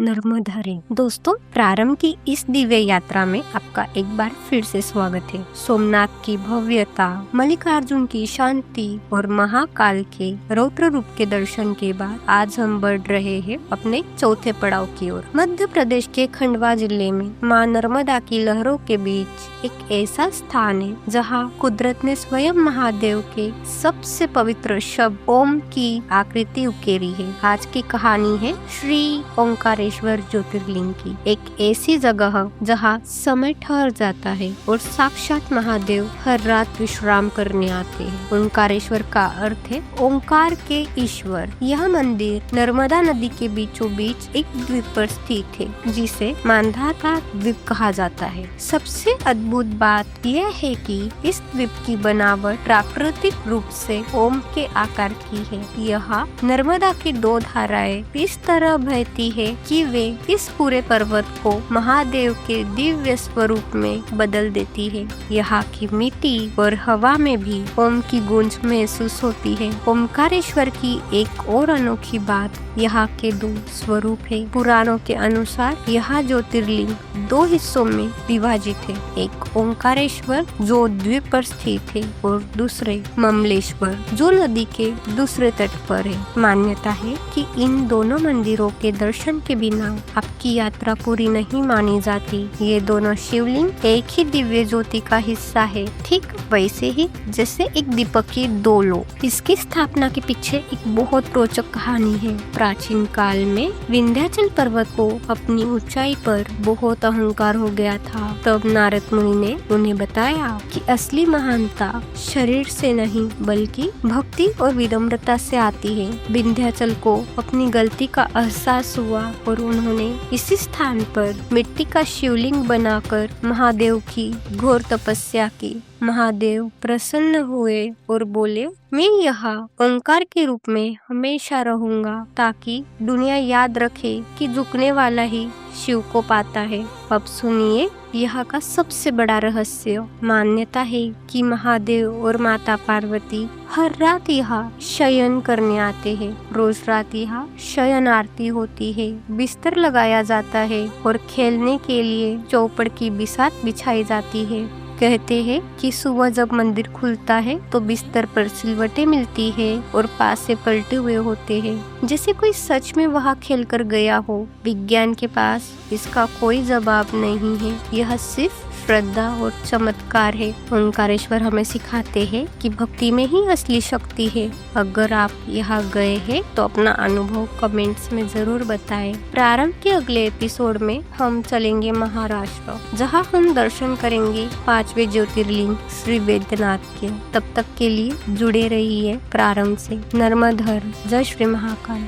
नर्मधारी। दोस्तों, प्रारंभ की इस दिव्य यात्रा में आपका एक बार फिर से स्वागत है। सोमनाथ की भव्यता, मल्लिकार्जुन की शांति और महाकाल के रौद्र रूप के दर्शन के बाद आज हम बढ़ रहे हैं अपने चौथे पड़ाव की ओर। मध्य प्रदेश के खंडवा जिले में मां नर्मदा की लहरों के बीच एक ऐसा स्थान है जहां कुदरत ने स्वयं महादेव के सबसे पवित्र शब्द ओम की आकृति उकेरी है। आज की कहानी है श्री ओंकारेश्वर ज्योतिर्लिंग की, एक ऐसी जगह जहां समय ठहर जाता है और साक्षात महादेव हर रात विश्राम करने आते हैं। ओंकारेश्वर का अर्थ है ओंकार के ईश्वर। यह मंदिर नर्मदा नदी के बीचों बीच एक द्वीप पर स्थित है जिसे मांधाता द्वीप कहा जाता है। सबसे अद्भुत बात यह है कि इस द्वीप की बनावट प्राकृतिक रूप से ओम के आकार की है। यहाँ नर्मदा की दो धाराएं इस तरह बहती है कि वे इस पूरे पर्वत को महादेव के दिव्य स्वरूप में बदल देती है। यहाँ की मिट्टी और हवा में भी ओम की गूंज महसूस होती है। ओंकारेश्वर की एक और अनोखी बात यहाँ के दो स्वरूप है। पुराणों के अनुसार यह ज्योतिर्लिंग दो हिस्सों में विभाजित है, एक ओंकारेश्वर जो द्वीप पर स्थित है और दूसरे ममलेश्वर जो नदी के दूसरे तट पर है। मान्यता है कि इन दोनों मंदिरों के दर्शन के बिना आपकी यात्रा पूरी नहीं मानी जाती। ये दोनों शिवलिंग एक ही दिव्य ज्योति का हिस्सा है, ठीक वैसे ही जैसे एक दीपक की दो लो। इसकी स्थापना के पीछे एक बहुत रोचक कहानी है। प्राचीन काल में विंध्याचल पर्वत को अपनी ऊंचाई पर बहुत अहंकार हो गया था। तब नारद मुनि ने उन्हें बताया कि असली महानता शरीर से नहीं बल्कि भक्ति और विनम्रता से आती है। विंध्याचल को अपनी गलती का एहसास हुआ और उन्होंने इसी स्थान पर मिट्टी का शिवलिंग बनाकर महादेव की घोर तपस्या की। महादेव प्रसन्न हुए और बोले, मैं यहाँ ओंकार के रूप में हमेशा रहूंगा ताकि दुनिया याद रखे कि झुकने वाला ही शिव को पाता है। अब सुनिए यहाँ का सबसे बड़ा रहस्य। मान्यता है कि महादेव और माता पार्वती हर रात यहाँ शयन करने आते हैं। रोज रात यहाँ शयन आरती होती है, बिस्तर लगाया जाता है और खेलने के लिए चौपड़ की बिसात बिछाई जाती है। कहते हैं कि सुबह जब मंदिर खुलता है तो बिस्तर पर सिलवटें मिलती है और पास से पलटे हुए होते हैं, जैसे कोई सच में वहाँ खेल कर गया हो। विज्ञान के पास इसका कोई जवाब नहीं है, यह सिर्फ श्रद्धा और चमत्कार है। ओंकारेश्वर हमें सिखाते हैं कि भक्ति में ही असली शक्ति है। अगर आप यहाँ गए हैं तो अपना अनुभव कमेंट्स में जरूर बताएं। प्रारंभ के अगले एपिसोड में हम चलेंगे महाराष्ट्र, जहाँ हम दर्शन करेंगे 5वें ज्योतिर्लिंग श्री वैद्यनाथ के। तब तक के लिए जुड़े रहिए प्रारंभ से। नर्मदा। जय श्री महाकाल।